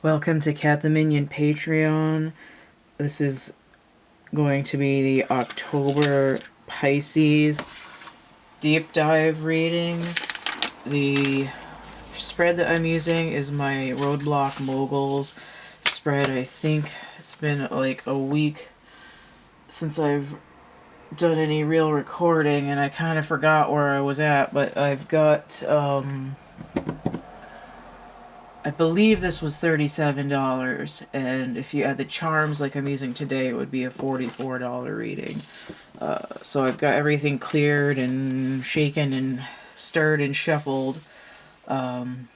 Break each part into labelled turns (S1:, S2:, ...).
S1: Welcome to CATtheMinion Patreon. This is going to be the October Pisces deep dive reading. The spread that I'm using is my Block Moguls spread. I think it's been like a week since I've done any real recording, and I kind of forgot where I was at, but I've got, I believe this was $37, and if you add the charms like I'm using today, it would be a $44 reading. So I've got everything cleared and shaken and stirred and shuffled. And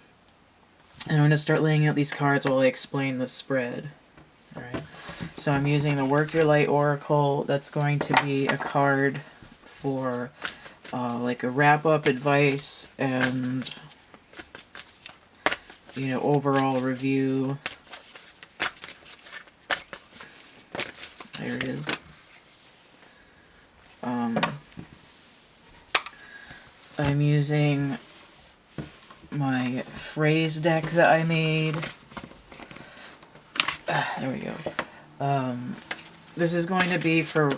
S1: I'm going to start laying out these cards while I explain the spread. Alright, so I'm using the Work Your Light Oracle. That's going to be a card for like a wrap-up advice and, you know, overall review. There it is. I'm using my phrase deck that I made. There we go. This is going to be for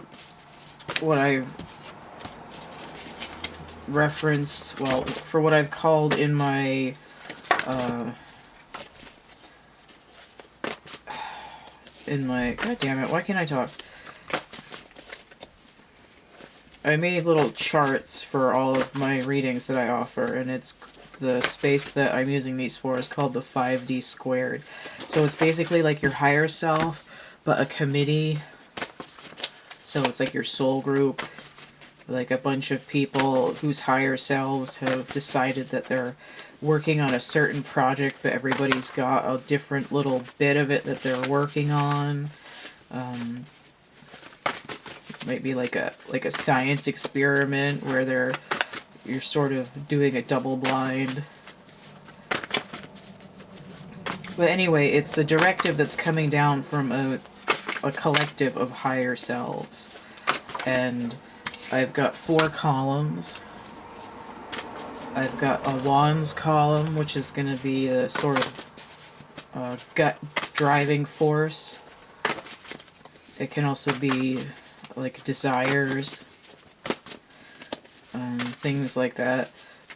S1: what I've referenced, well, for what I've called in my god damn it, why can't I talk? I made little charts for all of my readings that I offer, and it's the space that I'm using these for is called the 5D squared. So it's basically like your higher self, but a committee. So it's like your soul group, like a bunch of people whose higher selves have decided that they're working on a certain project, but everybody's got a different little bit of it that they're working on. Might be like a science experiment where you're sort of doing a double blind. But anyway, it's a directive that's coming down from a collective of higher selves. And I've got 4 columns. I've got a wands column, which is going to be a sort of gut driving force. It can also be like desires, things like that.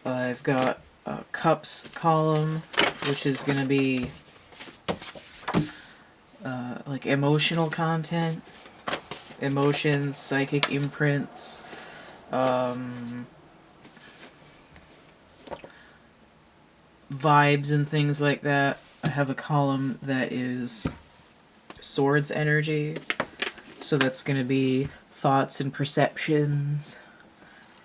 S1: I've got a cups column, which is going to be like emotional content, emotions, psychic imprints, vibes and things like that. I have a column that is swords energy, so that's going to be thoughts and perceptions.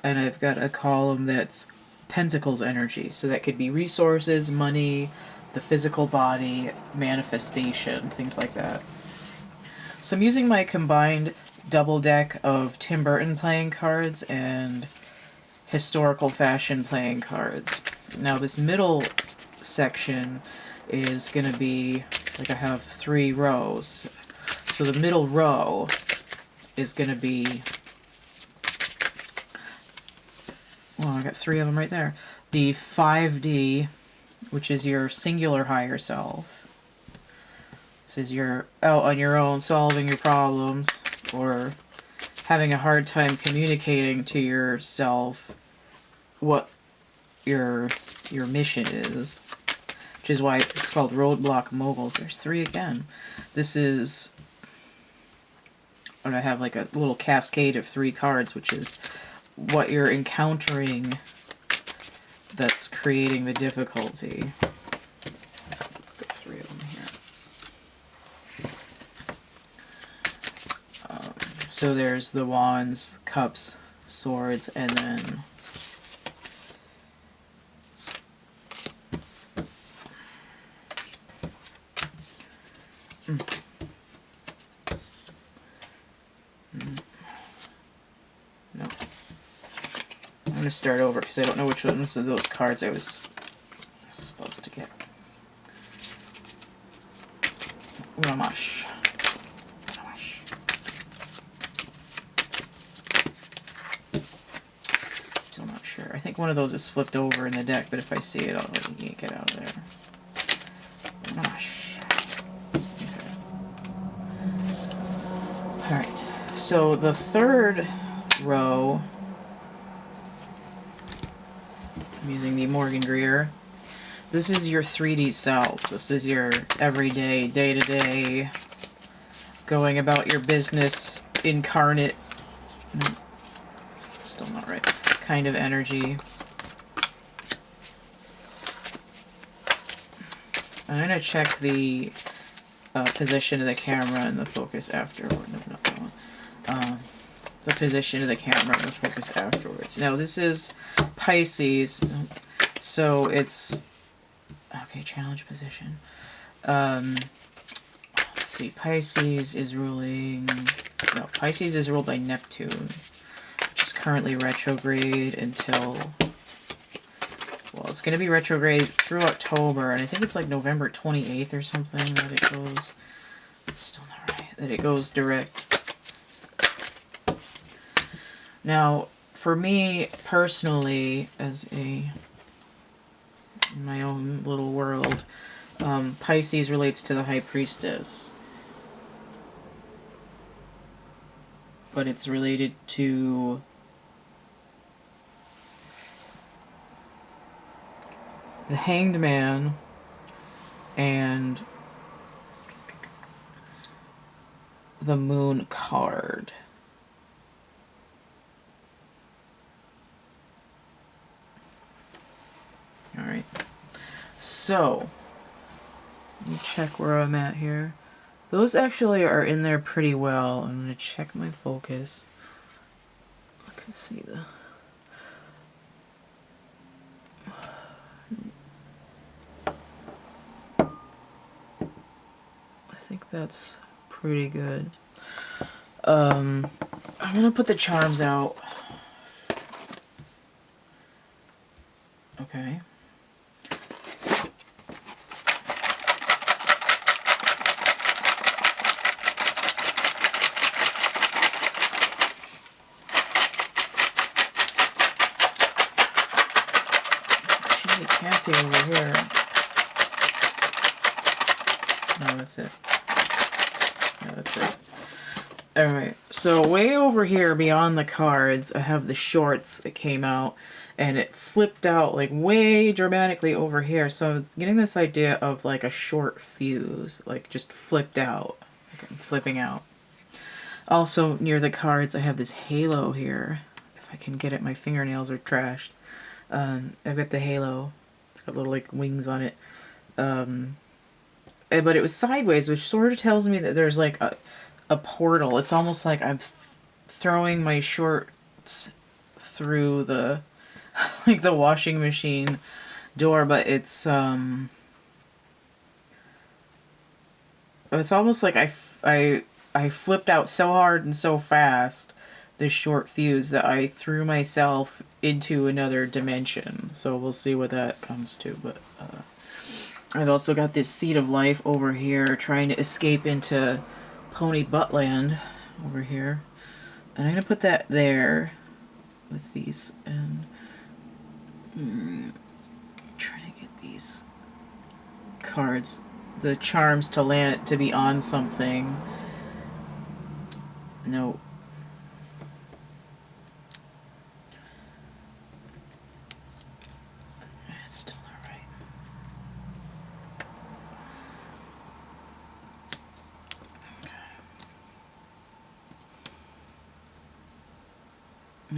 S1: And I've got a column that's pentacles energy, so that could be resources, money, the physical body, manifestation, things like that. So I'm using my combined double deck of Tim Burton playing cards and historical fashion playing cards. Now this middle section is going to be, like, I have 3 rows. So the middle row is going to be, well, I got 3 of them right there. The 5D, which is your singular higher self. This is your out on your own solving your problems, or having a hard time communicating to yourself what your mission is, which is why it's called Block Moguls. There's 3 again. This is, and I have like a little cascade of 3 cards, which is what you're encountering that's creating the difficulty. Got 3 of them here. So there's the wands, cups, swords, and then no. I'm going to start over because I don't know which ones of those cards I was supposed to get. Ramash. Still not sure. I think one of those is flipped over in the deck, but if I see it, I'll yank it out of there. Ramash. Alright, so the third row, I'm using the Morgan Greer. This is your 3D self. This is your everyday, day-to-day, going about your business, incarnate, still not right, kind of energy. I'm going to check the position of the camera and the focus afterward. No, not that one. The position of the camera and the focus afterwards. Now, this is Pisces, so it's... Okay, challenge position. Let's see, Pisces is ruling... No, Pisces is ruled by Neptune, which is currently retrograde until... Well, it's going to be retrograde through October, and I think it's like November 28th or something that it goes... It's still not right. That it goes direct. Now, for me, personally, as a... in my own little world, Pisces relates to the High Priestess. But it's related to the Hanged Man and the Moon card. Alright. So, let me check where I'm at here. Those actually are in there pretty well. I'm going to check my focus. I can see the... I think that's pretty good. I'm going to put the charms out. Okay. Cathy over here. No, that's it. No, that's it. Alright, so way over here beyond the cards, I have the shorts that came out, and it flipped out like way dramatically over here. So it's getting this idea of like a short fuse, like just flipped out. Like I'm flipping out. Also, near the cards, I have this halo here. If I can get it, my fingernails are trashed. I've got the halo. It's got little like wings on it. But it was sideways, which sort of tells me that there's like a portal. It's almost like I'm throwing my shorts through the like the washing machine door, but it's almost like I flipped out so hard and so fast this short fuse that I threw myself into another dimension. So we'll see what that comes to. But I've also got this Seed of Life over here trying to escape into Pony Buttland over here. And I'm going to put that there with these. And trying to get these cards, the charms to land, to be on something. No. It's still not right. Okay.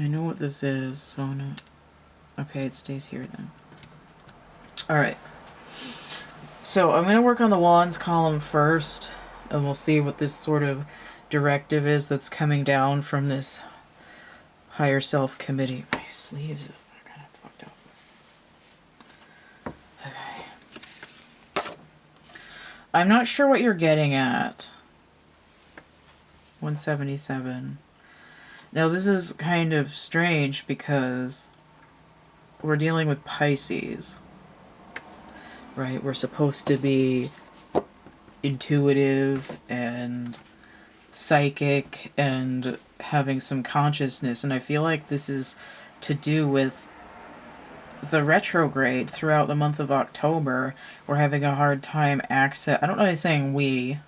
S1: I know what this is, so no. Okay, it stays here then. Alright. So I'm going to work on the Wands column first, and we'll see what this sort of directive is that's coming down from this higher self committee. My sleeves are kind of fucked up. Okay. I'm not sure what you're getting at. 177. Now this is kind of strange because we're dealing with Pisces, right? We're supposed to be intuitive and psychic and having some consciousness, and I feel like this is to do with the retrograde throughout the month of October. We're having a hard time I don't know if I'm saying we.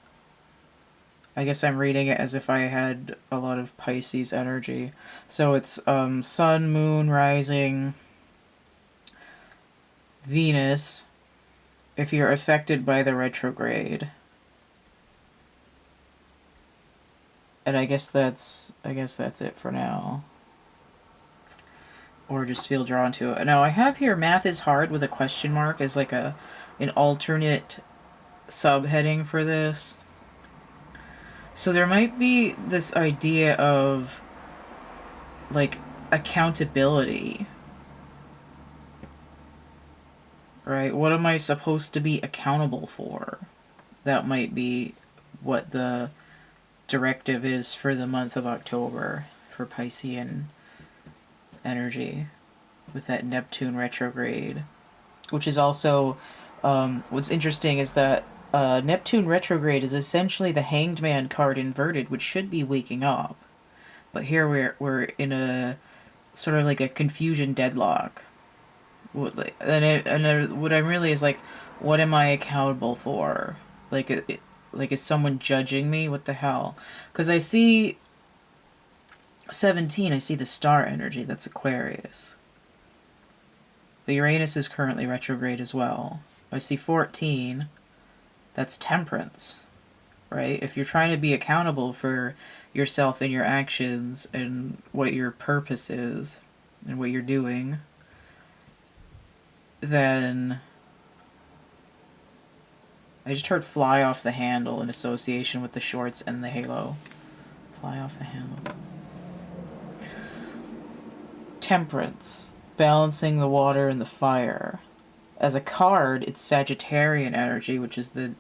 S1: I guess I'm reading it as if I had a lot of Pisces energy. So it's Sun, Moon, Rising, Venus, if you're affected by the retrograde. And I guess that's it for now. Or just feel drawn to it. Now I have here math is hard with a question mark as like an alternate subheading for this. So there might be this idea of like accountability. Right? What am I supposed to be accountable for? That might be what the directive is for the month of October for Piscean energy with that Neptune retrograde. Which is also, what's interesting is that Neptune retrograde is essentially the Hanged Man card inverted, which should be waking up. But here we're in a sort of like a confusion deadlock. What I'm really is like, what am I accountable for? Like, is someone judging me? What the hell? Because I see 17, I see the star energy. That's Aquarius. But Uranus is currently retrograde as well. I see 14. That's Temperance, right? If you're trying to be accountable for yourself and your actions and what your purpose is and what you're doing, then I just heard fly off the handle in association with the shorts and the halo. Fly off the handle. Temperance, balancing the water and the fire. As a card, it's Sagittarian energy, which is the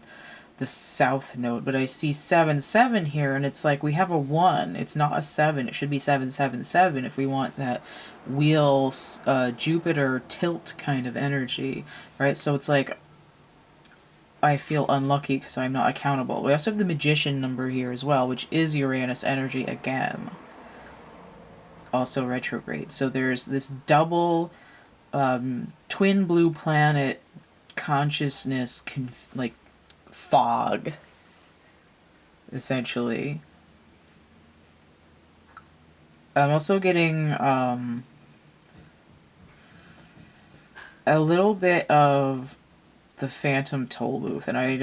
S1: south node, but I see 7-7 here, and it's like we have a 1. It's not a 7. It should be 7-7-7 if we want that wheel Jupiter tilt kind of energy, right? So it's like I feel unlucky because I'm not accountable. We also have the Magician number here as well, which is Uranus energy again. Also retrograde. So there's this double twin blue planet consciousness like fog, essentially. I'm also getting a little bit of the Phantom Toll Booth, and I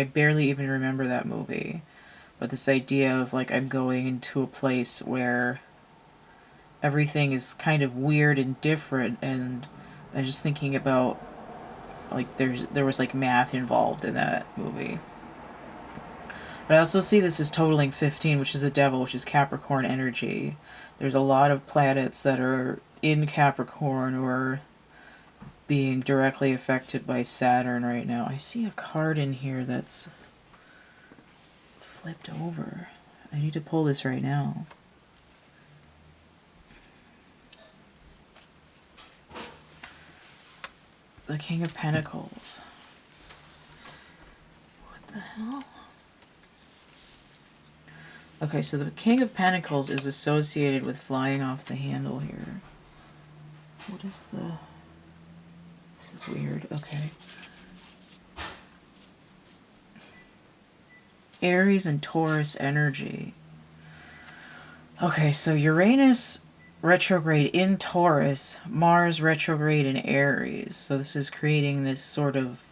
S1: barely even remember that movie. But this idea of like I'm going into a place where everything is kind of weird and different, and I'm just thinking about like there was like math involved in that movie. But I also see this as totaling 15, which is a devil, which is Capricorn energy. There's a lot of planets that are in Capricorn or being directly affected by Saturn right now. I see a card in here that's flipped over. I need to pull this right now. The King of Pentacles. What the hell? Okay, so the King of Pentacles is associated with flying off the handle here. What is the... This is weird. Okay. Aries and Taurus energy. Okay, so Uranus retrograde in Taurus, Mars retrograde in Aries. So this is creating this sort of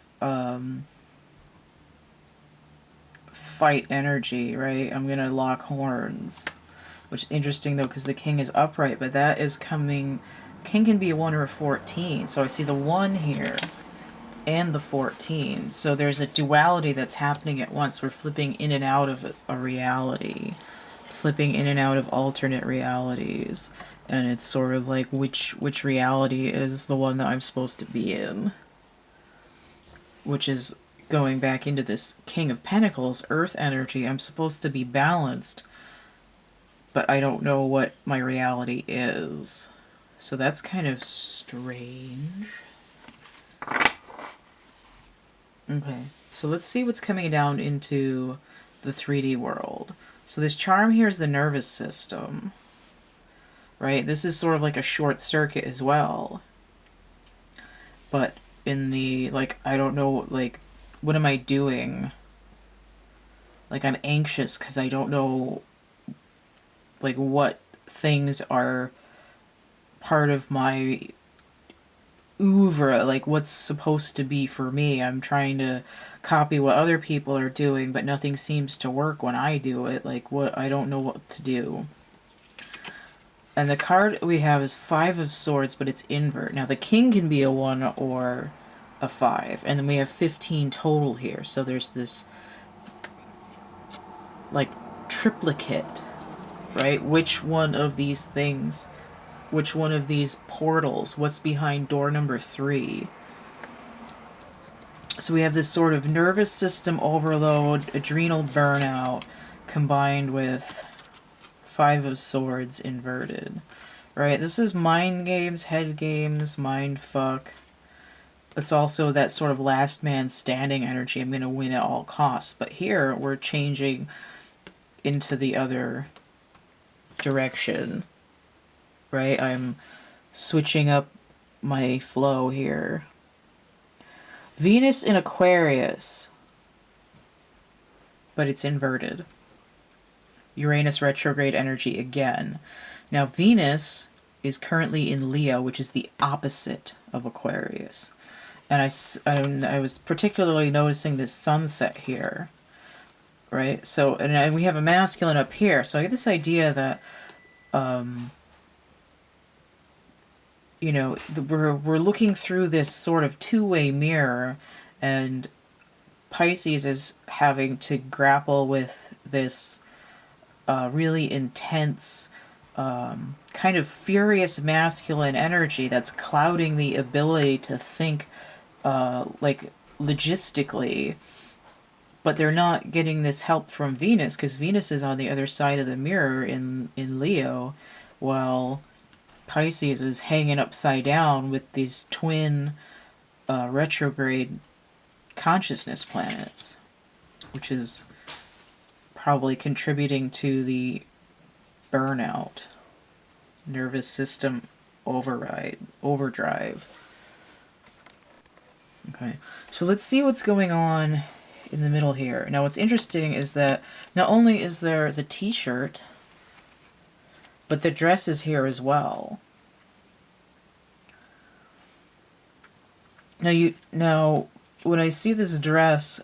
S1: fight energy, right? I'm gonna lock horns. Which is interesting though, because the king is upright, but that is coming... King can be a 1 or a 14. So I see the 1 here and the 14. So there's a duality that's happening at once. We're flipping in and out of a reality. Flipping in and out of alternate realities. And it's sort of like which reality is the one that I'm supposed to be in. Which is going back into this King of Pentacles, Earth energy. I'm supposed to be balanced, but I don't know what my reality is. So that's kind of strange. Okay, so let's see what's coming down into the 3D world. So this charm here is the nervous system, right? This is sort of like a short circuit as well. But in the, like, I don't know, like, what am I doing Like, I'm anxious because I don't know, like, what things are part of my oeuvre, like what's supposed to be for me. I'm trying to copy what other people are doing, but nothing seems to work when I do it. Like, what, I don't know what to do. And the card we have is 5 of Swords, but it's invert. Now, the king can be a 1 or a 5. And then we have 15 total here. So there's this, like, triplicate, right? Which one of these things, which one of these portals, what's behind door number 3? So we have this sort of nervous system overload, adrenal burnout, combined with 5 of Swords inverted. Right? This is mind games, head games, mind fuck. It's also that sort of last man standing energy. I'm going to win at all costs. But here we're changing into the other direction. Right? I'm switching up my flow here. Venus in Aquarius, but it's inverted. Uranus retrograde energy again. Now, Venus is currently in Leo, which is the opposite of Aquarius. And I was particularly noticing this sunset here, right? So, and we have a masculine up here. So I get this idea that, you know, we're looking through this sort of two-way mirror, and Pisces is having to grapple with this really intense, kind of furious masculine energy that's clouding the ability to think like logistically. But they're not getting this help from Venus, because Venus is on the other side of the mirror in Leo, while Pisces is hanging upside down with these twin retrograde consciousness planets, which is probably contributing to the burnout, nervous system overdrive. Okay, so let's see what's going on in the middle here. Now, what's interesting is that not only is there the t-shirt, but the dress is here as well. Now when I see this dress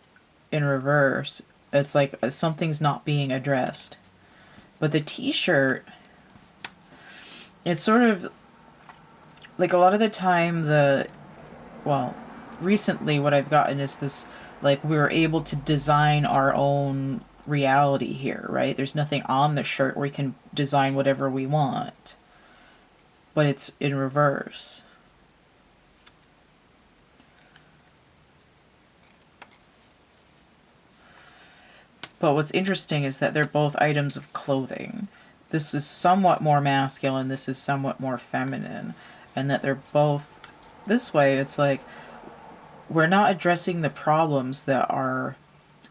S1: in reverse, it's like something's not being addressed. But the t-shirt, it's sort of like a lot of the time recently what I've gotten is this, like, we're able to design our own reality here, right? There's nothing on the shirt. We can design whatever we want. But it's in reverse. But what's interesting is that they're both items of clothing. This is somewhat more masculine, this is somewhat more feminine. And that they're both this way. It's like we're not addressing the problems that are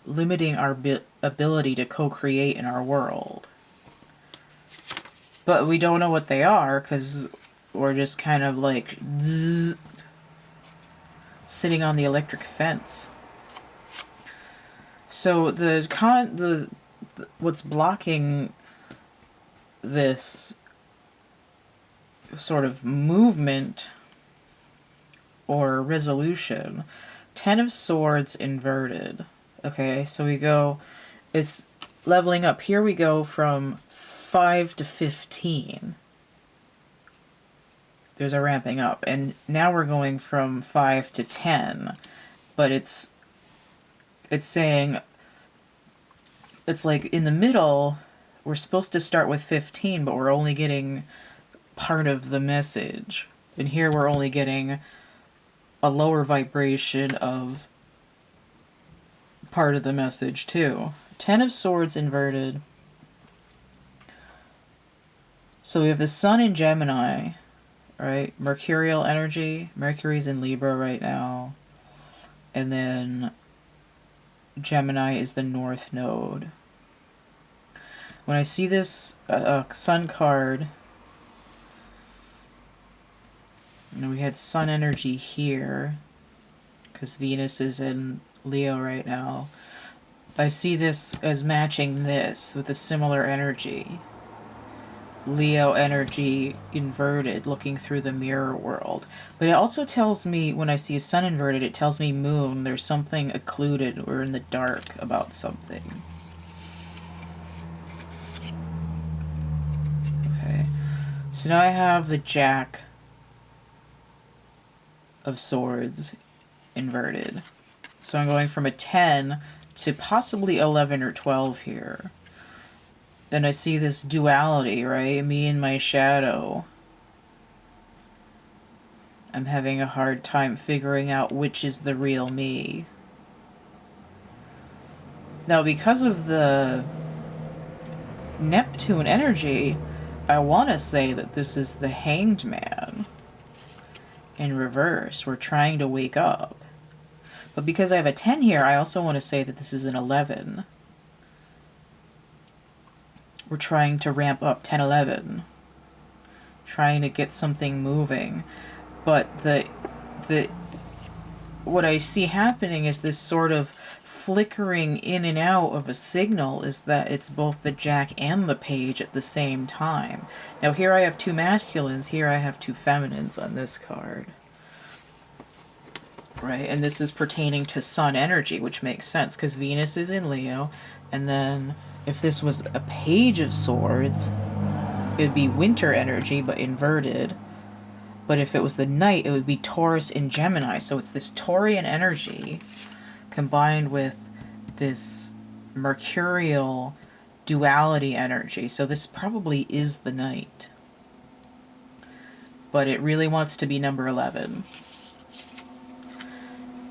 S1: limiting our ability to co-create in our world. But we don't know what they are, because we're just kind of like zzz, sitting on the electric fence. So what's blocking this sort of movement or resolution? 10 of Swords inverted. Okay, so we go, it's leveling up. Here we go from 5 to 15. There's a ramping up. And now we're going from 5 to 10. But it's saying, it's like in the middle, we're supposed to start with 15, but we're only getting part of the message. And here we're only getting a lower vibration of part of the message too. 10 of Swords inverted. So we have the Sun in Gemini, right? Mercurial energy. Mercury's in Libra right now. And then Gemini is the North Node. When I see this Sun card, you know, we had Sun energy here, because Venus is in Leo right now. I see this as matching this with a similar energy. Leo energy inverted, looking through the mirror world. But it also tells me, when I see a sun inverted, it tells me moon, there's something occluded or in the dark about something. Okay. So now I have the Jack of Swords inverted. So I'm going from a 10 to possibly 11 or 12 here. And I see this duality, right? Me and my shadow. I'm having a hard time figuring out which is the real me. Now, because of the Neptune energy, I want to say that this is the Hanged Man in reverse. We're trying to wake up. But because I have a 10 here, I also want to say that this is an 11. We're trying to ramp up 10, 11. Trying to get something moving. But what I see happening is this sort of flickering in and out of a signal, is that it's both the Jack and the Page at the same time. Now here I have two masculines, here I have two feminines on this card. Right, and this is pertaining to Sun energy, which makes sense because Venus is in Leo, and then if this was a Page of Swords, it would be winter energy but inverted. But if it was the Knight, it would be Taurus in Gemini. So it's this Taurian energy combined with this Mercurial duality energy. So this probably is the Knight. But it really wants to be number 11.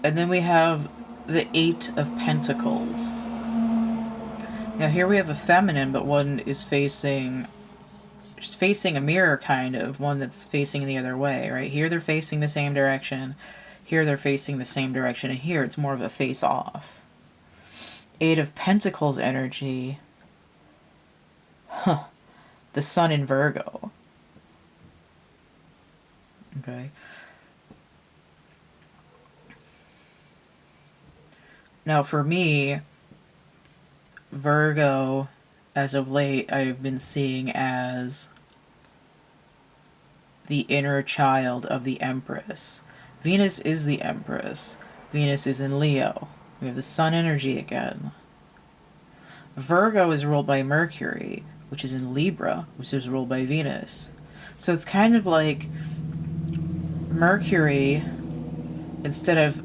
S1: And then we have the 8 of Pentacles. Now here we have a feminine, but one is facing a mirror, kind of, one that's facing the other way, right? Here they're facing the same direction, here they're facing the same direction, and here it's more of a face-off. 8 of Pentacles energy. Huh. The Sun in Virgo. Okay. Now for me, Virgo, as of late, I've been seeing as the inner child of the Empress. Venus is the Empress. Venus is in Leo. We have the Sun energy again. Virgo is ruled by Mercury, which is in Libra, which is ruled by Venus. So it's kind of like Mercury, instead of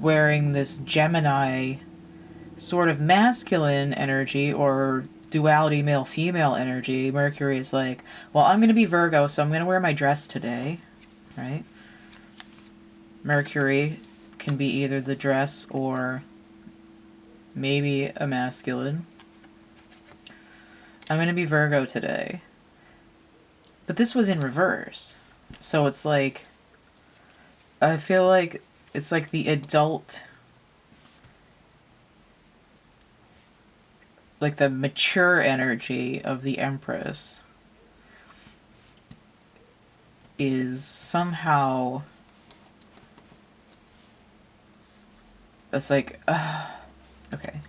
S1: wearing this Gemini sort of masculine energy or duality male-female energy, Mercury is like, well, I'm going to be Virgo, so I'm going to wear my dress today, right? Mercury can be either the dress or maybe a masculine. I'm going to be Virgo today. But this was in reverse. So it's like, I feel like it's like the adult, like the mature energy of the Empress is somehow, it's like, okay.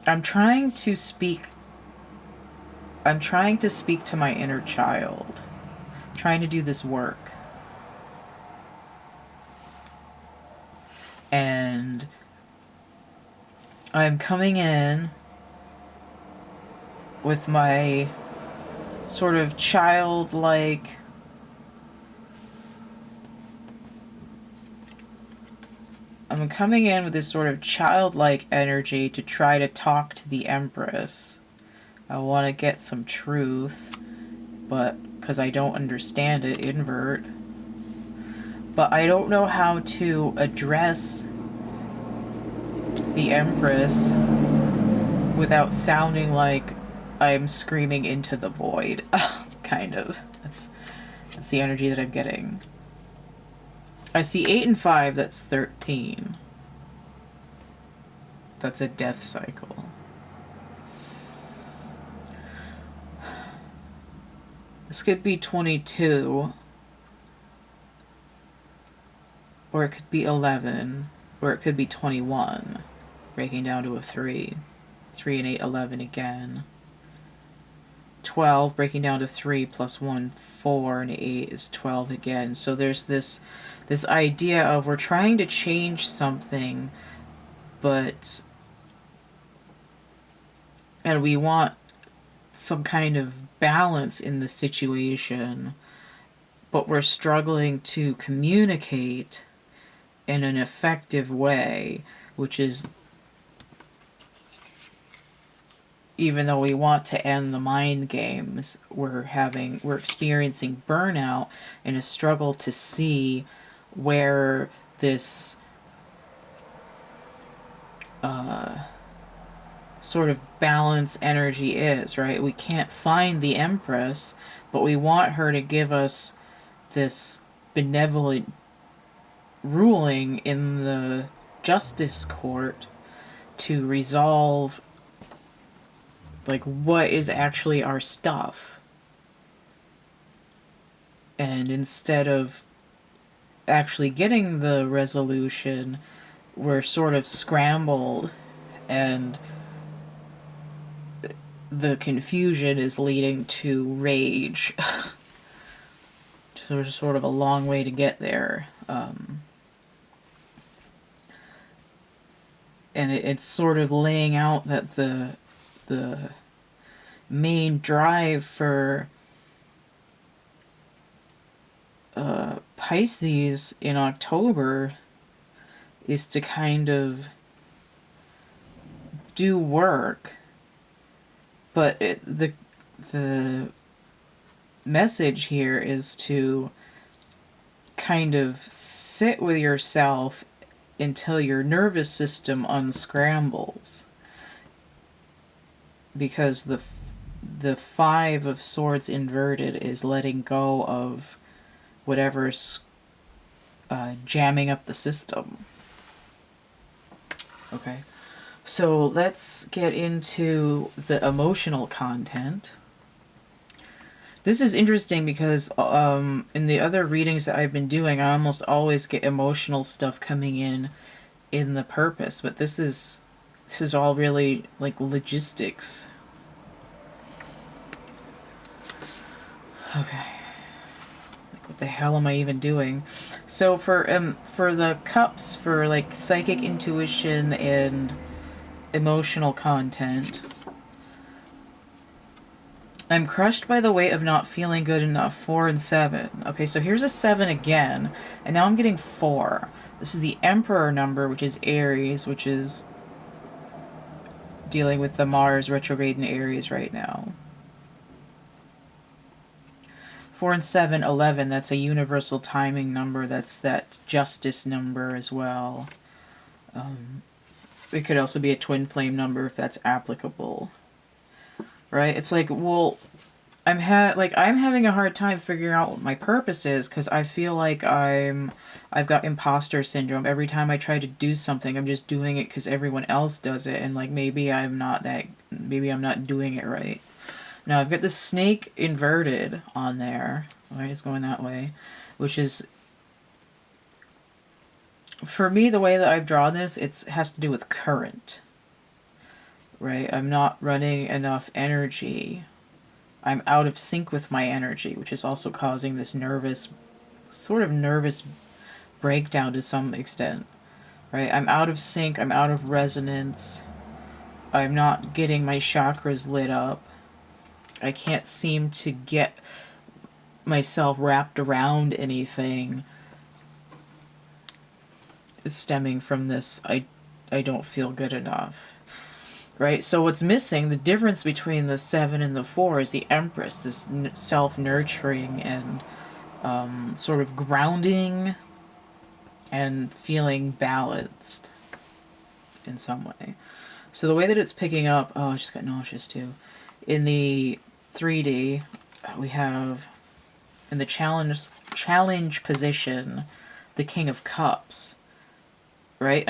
S1: I'm trying to speak to my inner child. I'm trying to do this work. And I'm coming in with my sort of childlike, I'm coming in with this sort of childlike energy to try to talk to the Empress. I want to get some truth, but because I don't understand it, invert. But I don't know how to address the Empress without sounding like I'm screaming into the void. Kind of. That's the energy that I'm getting. I see 8 and 5, that's 13. That's a death cycle. This could be 22. Or it could be 11. Or it could be 21, breaking down to a 3. 3 and 8, 11 again. 12, breaking down to 3 plus 1, 4, and 8 is 12 again. So there's this idea of we're trying to change something, and we want some kind of balance in the situation, but we're struggling to communicate in an effective way, which is, even though we want to end the mind games, we're experiencing burnout and a struggle to see where this sort of balance energy is, right? We can't find the Empress, but we want her to give us this benevolent ruling in the justice court to resolve, like, what is actually our stuff. And instead of actually getting the resolution, we're sort of scrambled, and the confusion is leading to rage. So there's sort of a long way to get there. And it's sort of laying out that the main drive for Pisces in October is to kind of do work, but the message here is to kind of sit with yourself until your nervous system unscrambles, because the Five of Swords inverted is letting go of whatever's jamming up the system. Okay, so let's get into the emotional content. This is interesting because in the other readings that I've been doing, I almost always get emotional stuff coming in the purpose, but this is all really like logistics. Okay. Like, what the hell am I even doing? So for the cups, for like psychic intuition and emotional content, I'm crushed by the weight of not feeling good enough. 4 and 7. Okay, so here's a 7 again, and now I'm getting 4. This is the Emperor number, which is Aries, which is dealing with the Mars retrograde in Aries right now. 4 and 7, 11, that's a universal timing number. That's that justice number as well. It could also be a twin flame number if that's applicable. Right? It's like, well, I'm having a hard time figuring out what my purpose is, because I feel like I've got imposter syndrome. Every time I try to do something, I'm just doing it because everyone else does it, and like maybe I'm not doing it right. Now I've got the snake inverted on there. Right, it's going that way, which is, for me, the way that I've drawn this, it has to do with current. Right, I'm not running enough energy. I'm out of sync with my energy, which is also causing this nervous breakdown to some extent. Right, I'm out of sync, I'm out of resonance, I'm not getting my chakras lit up, I can't seem to get myself wrapped around anything stemming from this I don't feel good enough. Right, so what's missing, the difference between the 7 and the 4, is the Empress, this self-nurturing and sort of grounding and feeling balanced in some way. So the way that it's picking up, oh, I just got nauseous too. In the 3D, we have, in the challenge position, the King of Cups. Right,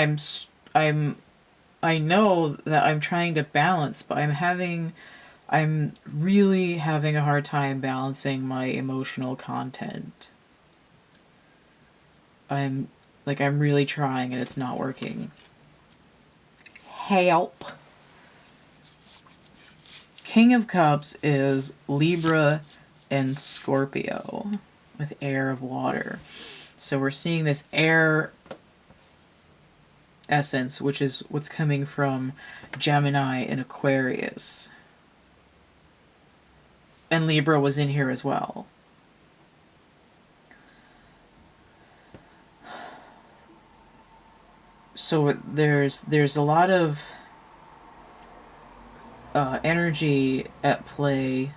S1: I know that I'm trying to balance, but I'm really having a hard time balancing my emotional content. I'm Like, I'm really trying and it's not working. Help. King of Cups is Libra and Scorpio with air of water. So we're seeing this air essence, which is what's coming from Gemini and Aquarius. And Libra was in here as well. So there's a lot of energy at play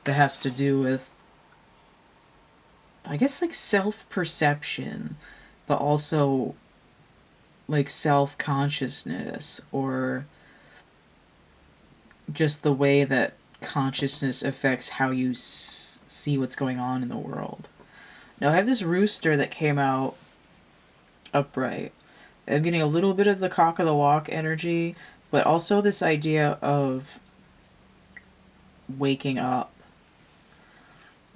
S1: that has to do with, I guess, like self-perception, but also like self-consciousness, or just the way that consciousness affects how you see what's going on in the world. Now I have this rooster that came out upright. I'm getting a little bit of the cock of the walk energy, but also this idea of waking up.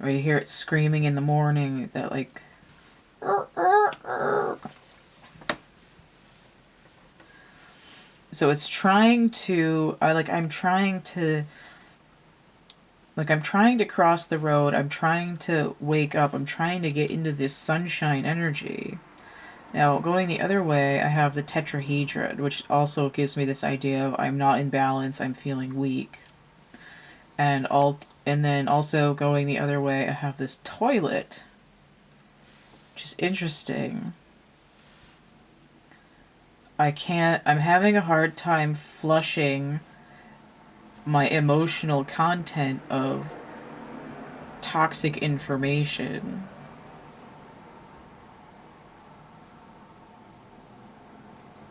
S1: Or you hear it screaming in the morning, that like... So it's trying to... I'm trying to cross the road. I'm trying to wake up. I'm trying to get into this sunshine energy. Now, going the other way, I have the tetrahedron, which also gives me this idea of I'm not in balance, I'm feeling weak. And then also going the other way, I have this toilet, which is interesting. I'm having a hard time flushing my emotional content of toxic information.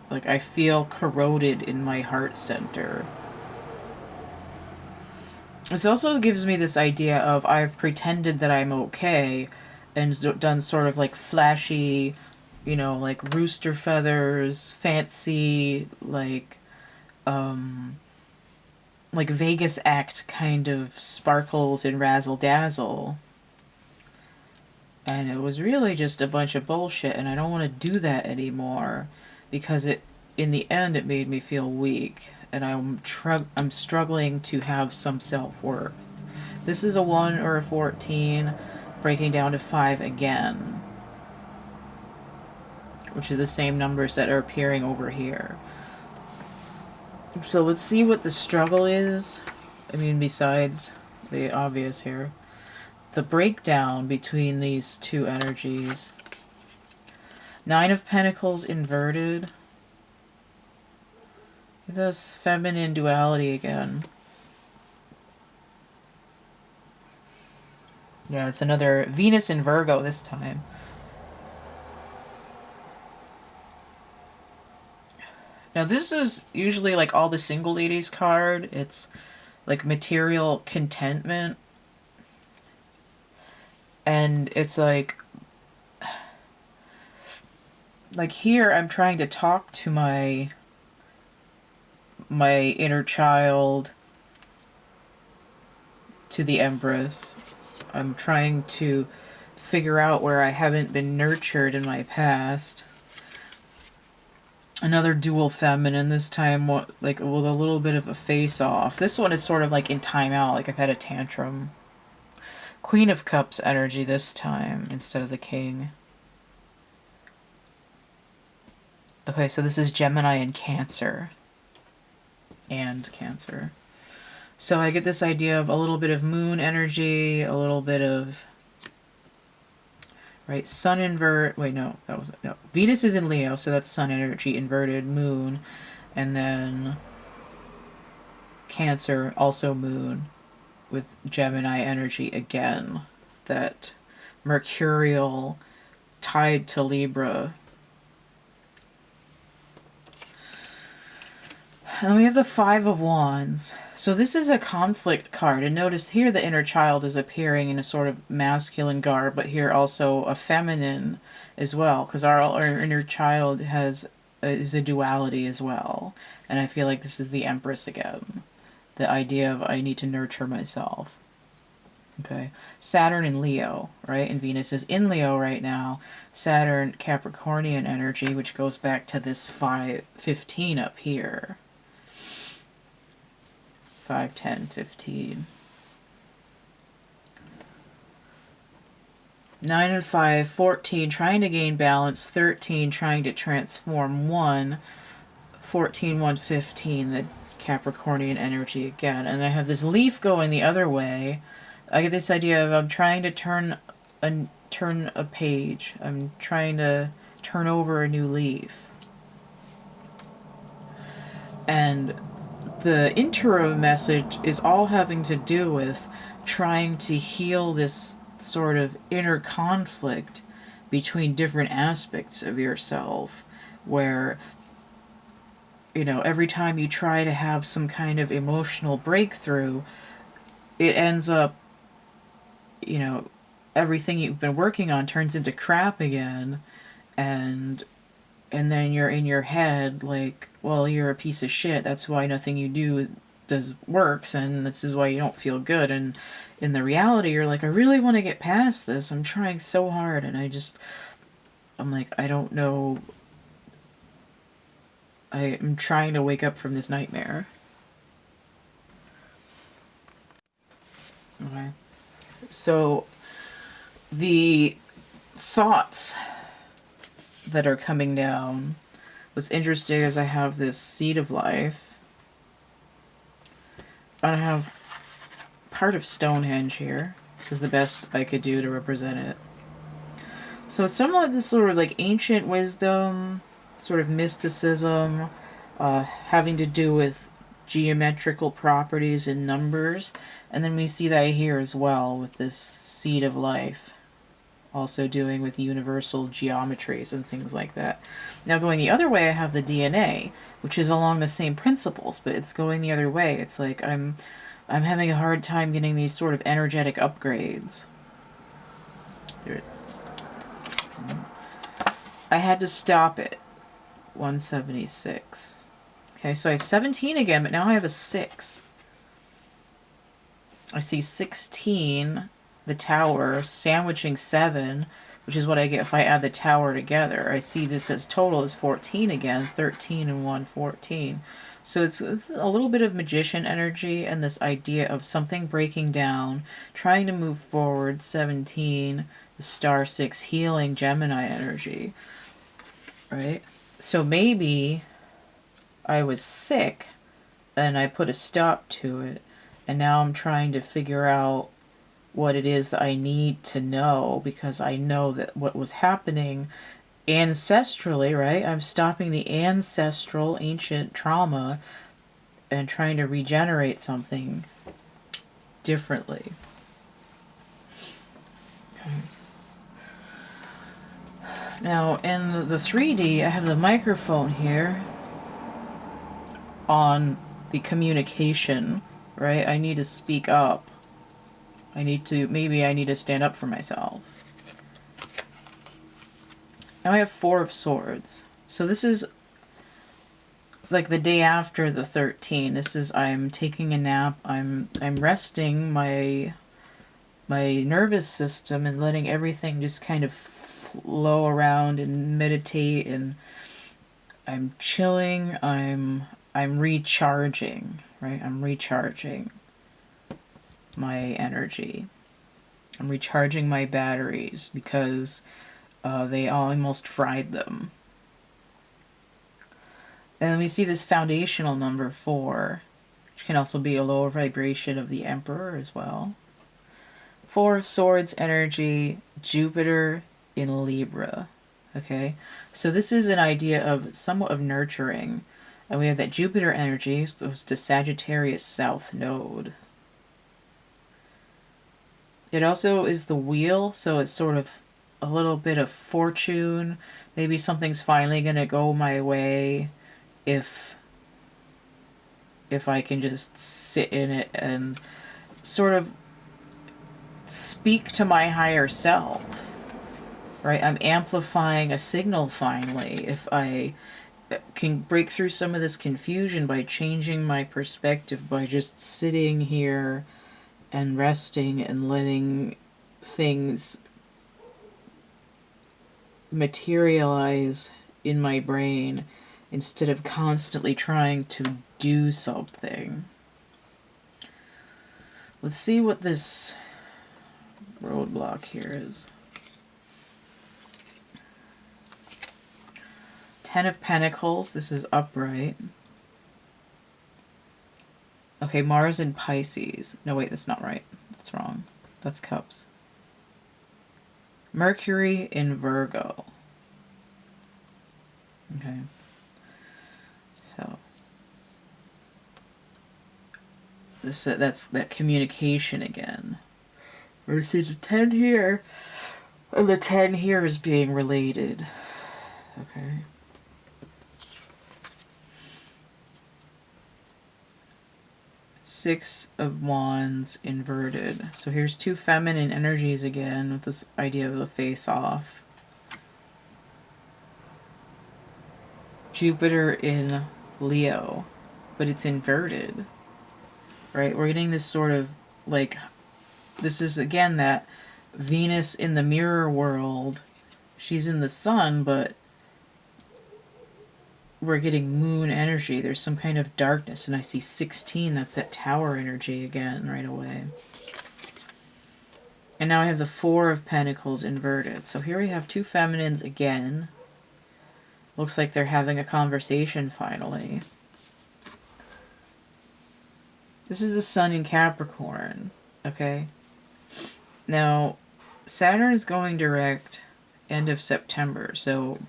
S1: Like, I feel corroded in my heart center. This also gives me this idea of I've pretended that I'm okay and done sort of like flashy, you know, like rooster feathers, fancy, like Vegas act kind of sparkles and razzle dazzle. And it was really just a bunch of bullshit, and I don't want to do that anymore because in the end it made me feel weak, and I'm struggling to have some self-worth. This is a 1 or a 14, breaking down to 5 again, which are the same numbers that are appearing over here. So let's see what the struggle is. I mean, besides the obvious here. The breakdown between these two energies. 9 of Pentacles inverted. This feminine duality again. Yeah, it's another Venus in Virgo this time. Now this is usually like all the single ladies card. It's like material contentment. And it's like here I'm trying to talk to my inner child, to the Empress. I'm trying to figure out where I haven't been nurtured in my past. Another dual feminine, this time like with a little bit of a face-off. This one is sort of like in timeout, like I've had a tantrum. Queen of Cups energy this time instead of the King. Okay, so this is Gemini and Cancer. So I get this idea of a little bit of moon energy, a little bit of... Right, sun invert... Wait, no, that was... No. Venus is in Leo, so that's sun energy, inverted, moon. And then Cancer, also moon, with Gemini energy again. That mercurial tied to Libra. And we have the 5 of Wands. So this is a conflict card. And notice here the inner child is appearing in a sort of masculine garb, but here also a feminine as well. Because our inner child is a duality as well. And I feel like this is the Empress again. The idea of I need to nurture myself. Okay, Saturn in Leo, right? And Venus is in Leo right now. Saturn, Capricornian energy, which goes back to this 5-15 up here. 5, 10, 15. 9 and 5, 14, trying to gain balance. 13, trying to transform. 1, 14, 1, 15, the Capricornian energy again. And I have this leaf going the other way. I get this idea of I'm trying to turn a page. I'm trying to turn over a new leaf. And the interim message is all having to do with trying to heal this sort of inner conflict between different aspects of yourself, where, you know, every time you try to have some kind of emotional breakthrough, it ends up, you know, everything you've been working on turns into crap again, and then you're in your head like, well, you're a piece of shit, that's why nothing you do works, and this is why you don't feel good. And in the reality, you're like, I really want to get past this, I'm trying so hard, and I'm like, I don't know, I'm trying to wake up from this nightmare. Okay, so the thoughts that are coming down, what's interesting is I have this seed of life. I have part of Stonehenge here. This is the best I could do to represent it. So it's somewhat this sort of like ancient wisdom, sort of mysticism, having to do with geometrical properties and numbers. And then we see that here as well with this seed of life, also doing with universal geometries and things like that. Now going the other way, I have the DNA, which is along the same principles, but it's going the other way. It's like I'm having a hard time getting these sort of energetic upgrades. I had to stop it. 176. Okay, so I have 17 again, but now I have a 6. I see 16, the tower, sandwiching 7, which is what I get if I add the tower together. I see this as total is 14 again, 13 and 1, 14. So it's a little bit of magician energy and this idea of something breaking down, trying to move forward. 17, the star 6, healing Gemini energy, right? So maybe I was sick and I put a stop to it, and now I'm trying to figure out what it is that I need to know, because I know that what was happening ancestrally, right? I'm stopping the ancestral ancient trauma and trying to regenerate something differently. Okay. Now in the 3D, I have the microphone here on the communication, right? I need to speak up. Maybe I need to stand up for myself. Now I have 4 of Swords. So this is like the day after the 13. This is, I'm taking a nap. I'm resting my nervous system and letting everything just kind of flow around and meditate, and I'm chilling. I'm recharging, right? I'm recharging my energy. I'm recharging my batteries because they almost fried them. And then we see this foundational number 4, which can also be a lower vibration of the Emperor as well. 4 of Swords energy, Jupiter in Libra. Okay, so this is an idea of somewhat of nurturing. And we have that Jupiter energy goes to Sagittarius South Node. It also is the wheel, so it's sort of a little bit of fortune. Maybe something's finally going to go my way if I can just sit in it and sort of speak to my higher self, right? I'm amplifying a signal finally. If I can break through some of this confusion by changing my perspective, by just sitting here and resting and letting things materialize in my brain instead of constantly trying to do something. Let's see what this roadblock here is. 10 of Pentacles. This is upright. Okay, Mars in Pisces. No, wait, that's not right. That's wrong. That's Cups. Mercury in Virgo. Okay. So that's that communication again. I see the 10 here. And the 10 here is being related. Okay. Six of Wands inverted. So here's two feminine energies again with this idea of the face-off. Jupiter in Leo, but it's inverted, right? We're getting this sort of like, this is again that Venus in the mirror world. She's in the sun, but we're getting moon energy. There's some kind of darkness, and I see 16. That's that tower energy again right away. And now I have the 4 of Pentacles inverted. So here we have two feminines again. Looks like they're having a conversation finally. This is the sun in Capricorn, okay? Now, Saturn is going direct end of September, so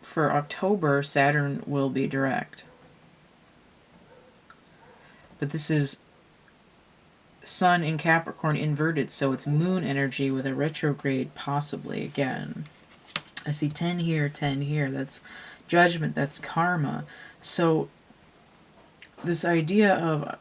S1: for October, Saturn will be direct. But this is sun in Capricorn inverted, so it's moon energy with a retrograde possibly again. I see 10 here, 10 here. That's judgment, that's karma. So this idea of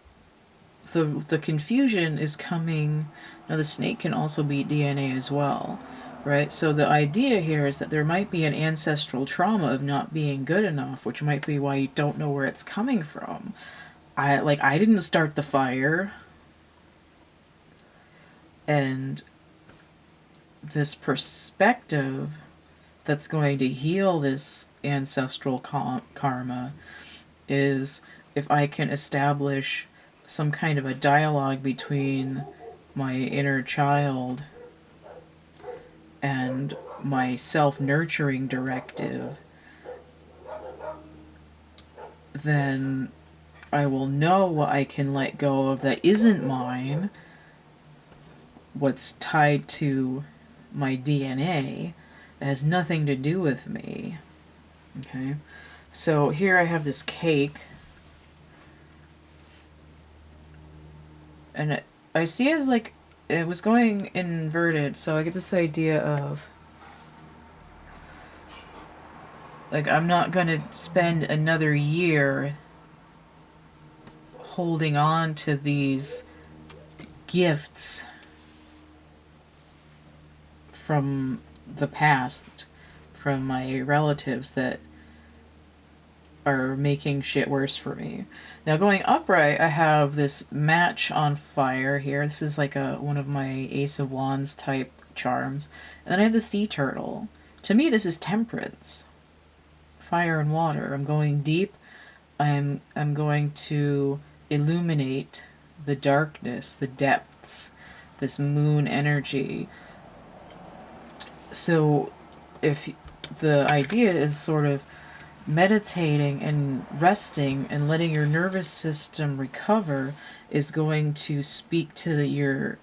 S1: the confusion is coming. Now the snake can also be DNA as well, right? So the idea here is that there might be an ancestral trauma of not being good enough, which might be why you don't know where it's coming from. I didn't start the fire. And this perspective that's going to heal this ancestral karma is if I can establish some kind of a dialogue between my inner child and my self-nurturing directive, then I will know what I can let go of that isn't mine, what's tied to my DNA that has nothing to do with me. Okay, so here I have this cake, and I see it as like it was going inverted, so I get this idea of like I'm not gonna spend another year holding on to these gifts from the past, from my relatives that are making shit worse for me. Now going upright, I have this match on fire here. This is like one of my Ace of Wands type charms. And then I have the sea turtle. To me, this is temperance. Fire and water. I'm going deep. I'm going to illuminate the darkness, the depths, this moon energy. So if the idea is sort of meditating and resting and letting your nervous system recover is going to speak to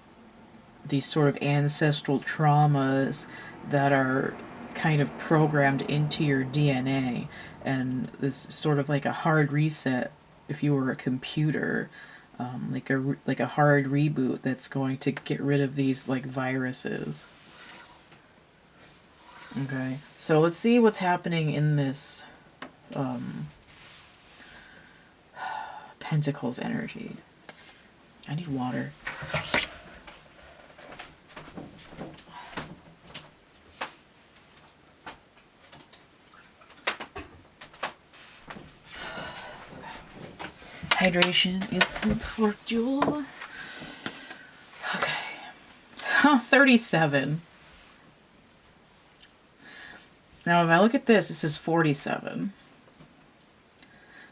S1: these sort of ancestral traumas that are kind of programmed into your DNA, and this sort of like a hard reset if you were a computer, like a hard reboot that's going to get rid of these like viruses. Okay, so let's see what's happening in this Pentacles energy. I need water. Hydration is good for Jewel. Okay. 37. Now, if I look at this, this is 47.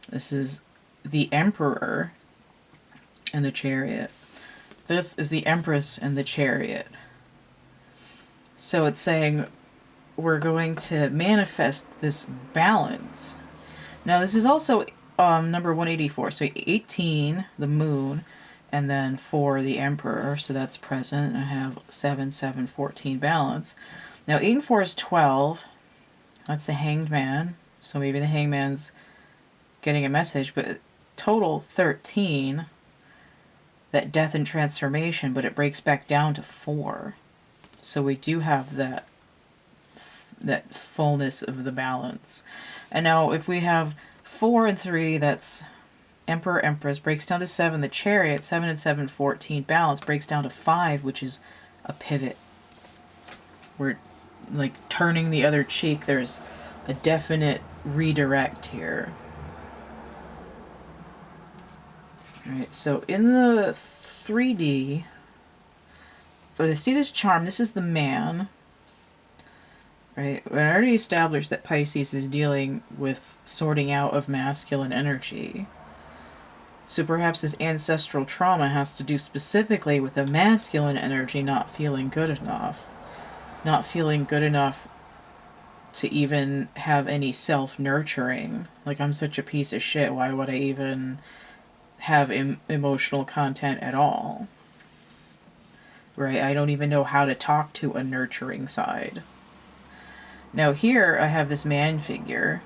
S1: This is the Emperor and the Chariot. This is the Empress and the Chariot. So it's saying we're going to manifest this balance. Now, this is also number 184. So 18, the Moon, and then 4, the Emperor. So that's present. I have 7, 7, 14 balance. Now, 8 and 4 is 12. That's the Hanged Man. So maybe the Hanged Man's getting a message, but total 13, that death and transformation, but it breaks back down to 4. So we do have that fullness of the balance. And now if we have 4 and 3, that's Emperor, Empress, breaks down to 7. The Chariot, 7 and 7, 14, balance, breaks down to 5, which is a pivot. We're like turning the other cheek. There's a definite redirect here. Alright, so in the 3D, I see this charm. This is the Man. Right? I already established that Pisces is dealing with sorting out of masculine energy. So perhaps this ancestral trauma has to do specifically with the masculine energy not feeling good enough. Not feeling good enough to even have any self-nurturing. Like, I'm such a piece of shit, why would I even have emotional content at all? Right? I don't even know how to talk to a nurturing side. Now here I have this man figure,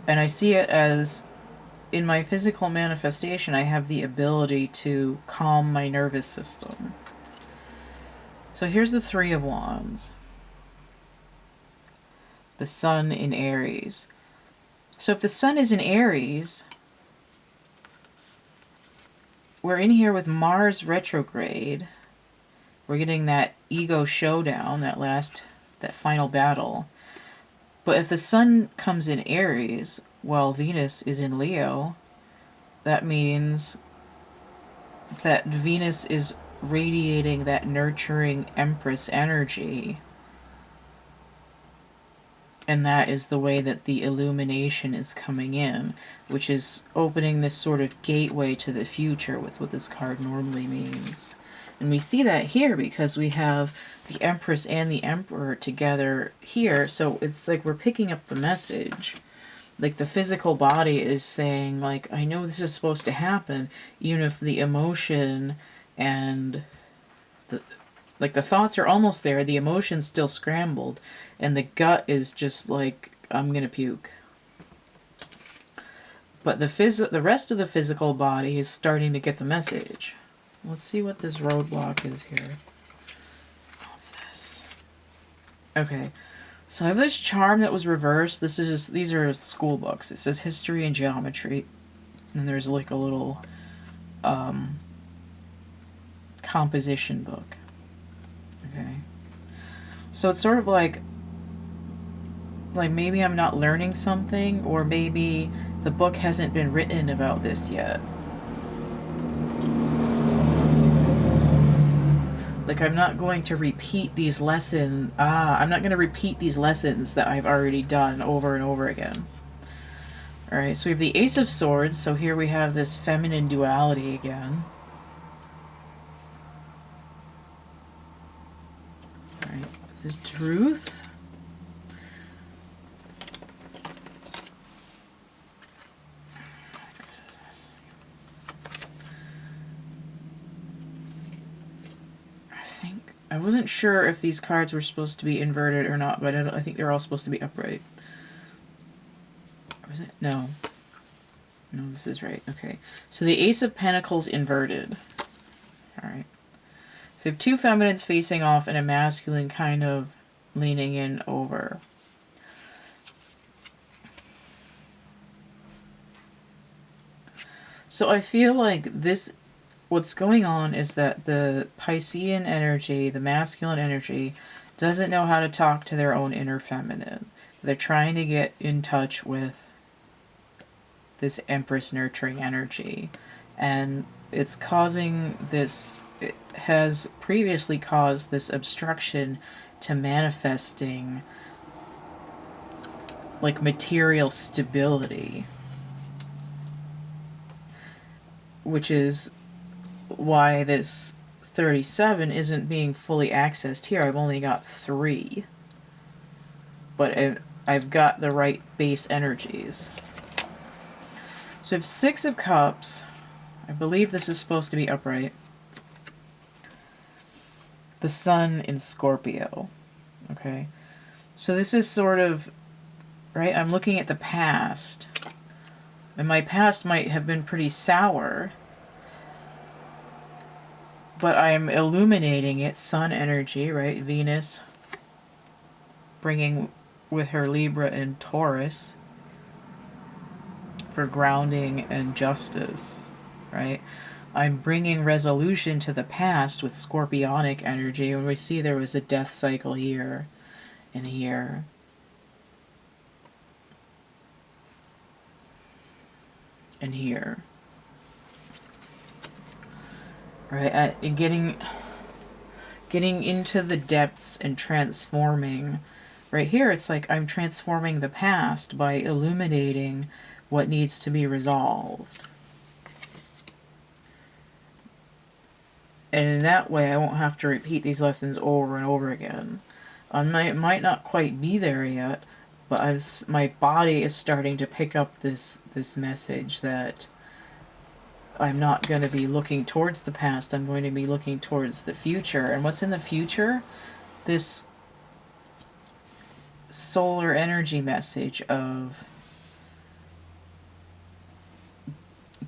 S1: and I see it as, in my physical manifestation, I have the ability to calm my nervous system. So here's the 3 of Wands. The Sun in Aries. So if the Sun is in Aries, we're in here with Mars retrograde. We're getting that ego showdown, that final battle. But if the Sun comes in Aries while Venus is in Leo, that means that Venus is radiating that nurturing Empress energy. And that is the way that the illumination is coming in, which is opening this sort of gateway to the future with what this card normally means. And we see that here because we have the Empress and the Emperor together here. So it's like we're picking up the message. Like the physical body is saying, like, I know this is supposed to happen, even if the emotion and the thoughts are almost there, the emotion's still scrambled, and the gut is just like, I'm gonna puke. But the rest of the physical body is starting to get the message. Let's see what this roadblock is here. What's this? Okay, so I have this charm that was reversed. These are school books. It says history and geometry, and there's like a little composition book. Okay, so it's sort of like maybe I'm not learning something, or maybe the book hasn't been written about this yet. Like, I'm not going to repeat these lessons. I'm not going to repeat these lessons that I've already done over and over again. Alright, so we have the Ace of Swords. So here we have this feminine duality again. Alright, this is truth. I wasn't sure if these cards were supposed to be inverted or not, but I think they're all supposed to be upright. Or is it? No. No, this is right. Okay. So the Ace of Pentacles inverted. Alright. So you have 2 feminines facing off and a masculine kind of leaning in over. So I feel like what's going on is that the Piscean energy, the masculine energy, doesn't know how to talk to their own inner feminine. They're trying to get in touch with this Empress nurturing energy. And it's causing this, it has previously caused this obstruction to manifesting like material stability, which is why this 37 isn't being fully accessed here. I've only got 3, but I've got the right base energies. So I have 6 of Cups. I believe this is supposed to be upright. The Sun in Scorpio. Okay. So this is sort of, right, I'm looking at the past. And my past might have been pretty sour, but I'm illuminating it. Sun energy, right? Venus bringing with her Libra and Taurus for grounding and justice, right? I'm bringing resolution to the past with Scorpionic energy. When we see there was a death cycle here and here. And here. Right? Getting into the depths and transforming. Right here, it's like I'm transforming the past by illuminating what needs to be resolved. And in that way, I won't have to repeat these lessons over and over again. I might not quite be there yet, but my body is starting to pick up this message that I'm not going to be looking towards the past. I'm going to be looking towards the future. And what's in the future? This solar energy message of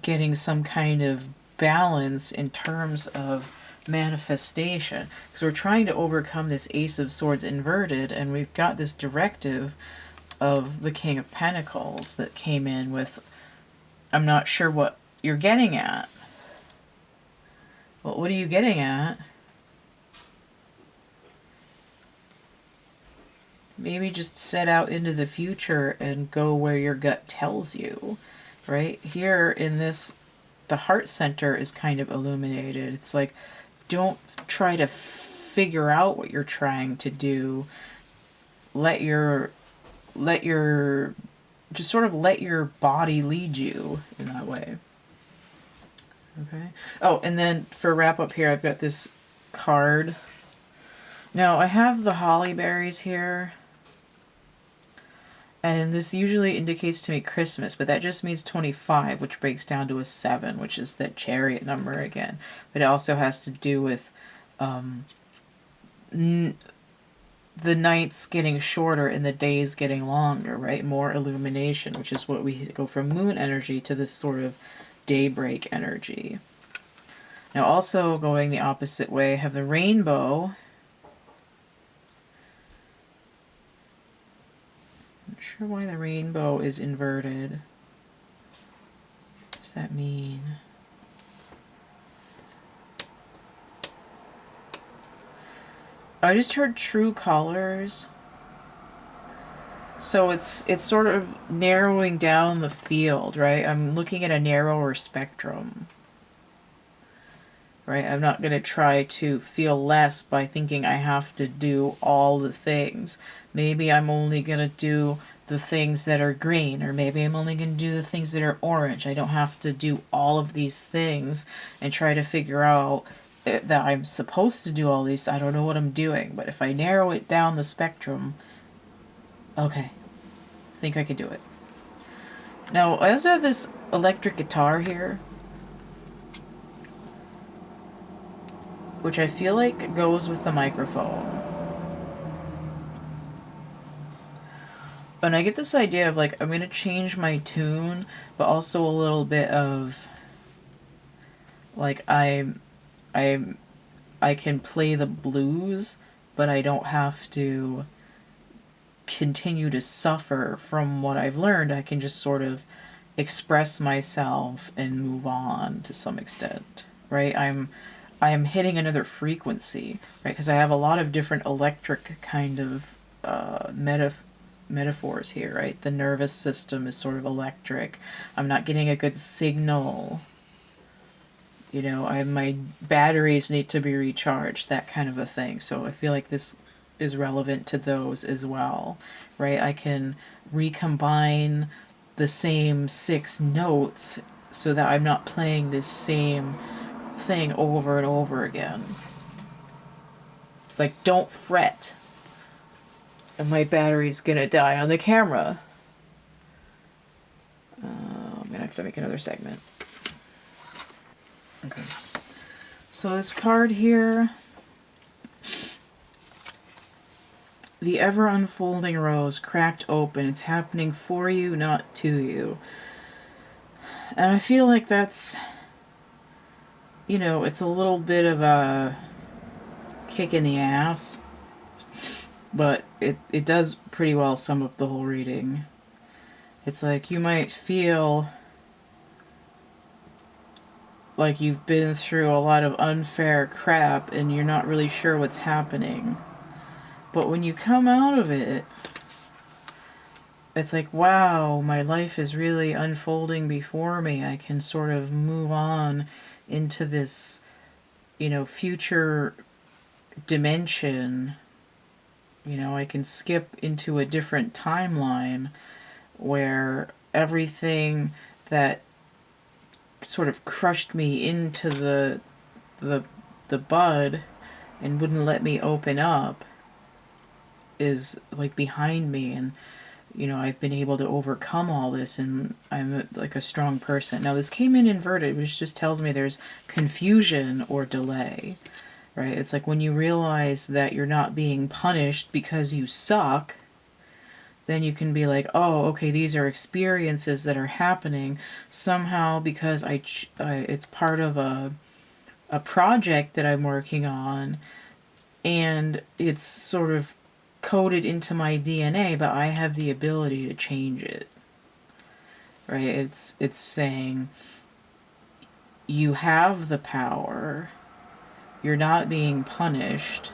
S1: getting some kind of balance in terms of manifestation, because we're trying to overcome this Ace of Swords inverted, and we've got this directive of the King of Pentacles that came in with, I'm not sure what you're getting at. Well, what are you getting at? Maybe just set out into the future and go where your gut tells you, right? Here in this, the heart center is kind of illuminated. It's like, don't try to figure out what you're trying to do. Just sort of let your body lead you in that way. Okay. Oh, and then for wrap up here, I've got this card. Now, I have the holly berries here. And this usually indicates to me Christmas, but that just means 25, which breaks down to a 7, which is that chariot number again. But it also has to do with the nights getting shorter and the days getting longer, right? More illumination, which is what we go from moon energy to this sort of daybreak energy. Now, also going the opposite way, I have the rainbow. Not sure why the rainbow is inverted. What does that mean? I just heard true colors. So it's sort of narrowing down the field, right? I'm looking at a narrower spectrum. Right? I'm not going to try to feel less by thinking I have to do all the things. Maybe I'm only going to do the things that are green, or maybe I'm only going to do the things that are orange. I don't have to do all of these things and try to figure out that I'm supposed to do all these. I don't know what I'm doing, but if I narrow it down the spectrum, okay, I think I can do it. Now, I also have this electric guitar here, which I feel like goes with the microphone. And I get this idea of like, I'm going to change my tune, but also a little bit of like, I can play the blues, but I don't have to continue to suffer from what I've learned. I can just sort of express myself and move on to some extent, right? I'm hitting another frequency, right? Because I have a lot of different electric kind of metaphors here, right? The nervous system is sort of electric. I'm not getting a good signal. You know, my batteries need to be recharged, that kind of a thing. So I feel like this is relevant to those as well, right? I can recombine the same 6 notes so that I'm not playing this same thing over and over again. Like, don't fret. And my battery's gonna die on the camera. I'm gonna have to make another segment. Okay. So this card here, the ever unfolding rose cracked open. It's happening for you, not to you. And I feel like that's, you know, it's a little bit of a kick in the ass, but it does pretty well sum up the whole reading. It's like you might feel like you've been through a lot of unfair crap and you're not really sure what's happening. But when you come out of it, it's like, wow, my life is really unfolding before me. I can sort of move on into this, you know, future dimension. You know, I can skip into a different timeline where everything that sort of crushed me into the bud and wouldn't let me open up is like behind me, and you know, I've been able to overcome all this, and I'm like a strong person. Now this came in inverted, which just tells me there's confusion or delay, right? It's like when you realize that you're not being punished because you suck, then you can be like, oh, okay, these are experiences that are happening somehow because it's part of a project that I'm working on, and it's sort of coded into my DNA, but I have the ability to change it. Right? It's saying you have the power. You're not being punished.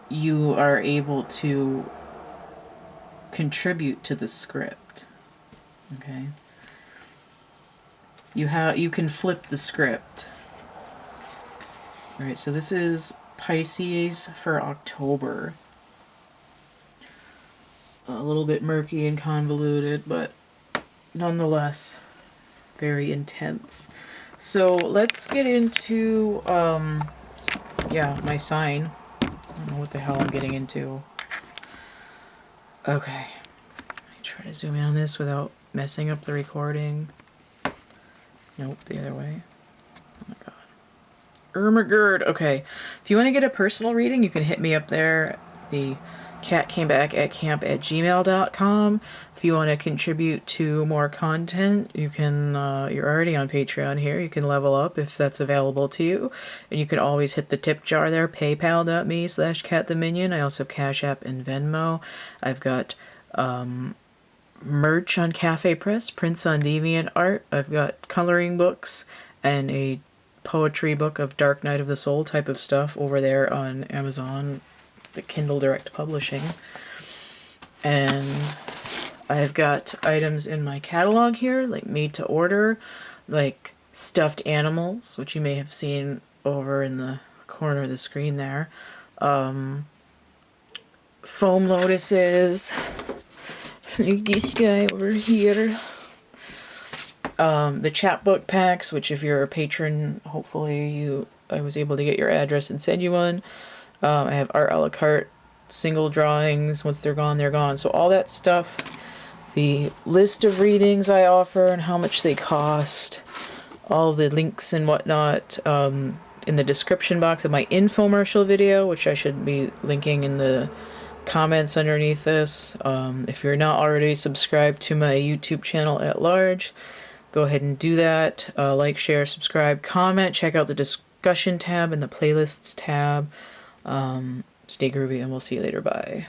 S1: You are able to contribute to the script. Okay? You can flip the script. All right, so this is Pisces for October. A little bit murky and convoluted, but nonetheless very intense. So let's get into my sign. I don't know what the hell I'm getting into. Okay. Let me try to zoom in on this without messing up the recording. Nope, the other way. Oh my god. Ermagerd. Okay. If you want to get a personal reading, you can hit me up there. The CATcamebackatcamp@gmail.com. If you want to contribute to more content, you can, you're already on Patreon here. You can level up if that's available to you. And you can always hit the tip jar there, paypal.me/CATtheMinion. I also have Cash App and Venmo. I've got merch on Cafe Press, prints on DeviantArt. I've got coloring books and a poetry book of Dark Night of the Soul type of stuff over there on Amazon, the Kindle Direct Publishing. And I've got items in my catalog here, like made to order, like stuffed animals, which you may have seen over in the corner of the screen there. Foam lotuses, like this guy over here. The chapbook packs, which if you're a patron, hopefully I was able to get your address and send you one. I have art a la carte, single drawings. Once they're gone, they're gone. So all that stuff, the list of readings I offer and how much they cost, all the links and whatnot in the description box of my infomercial video, which I should be linking in the comments underneath this. If you're not already subscribed to my YouTube channel at large, go ahead and do that. Like, share, subscribe, comment. Check out the discussion tab and the playlists tab. Stay groovy, and we'll see you later. Bye.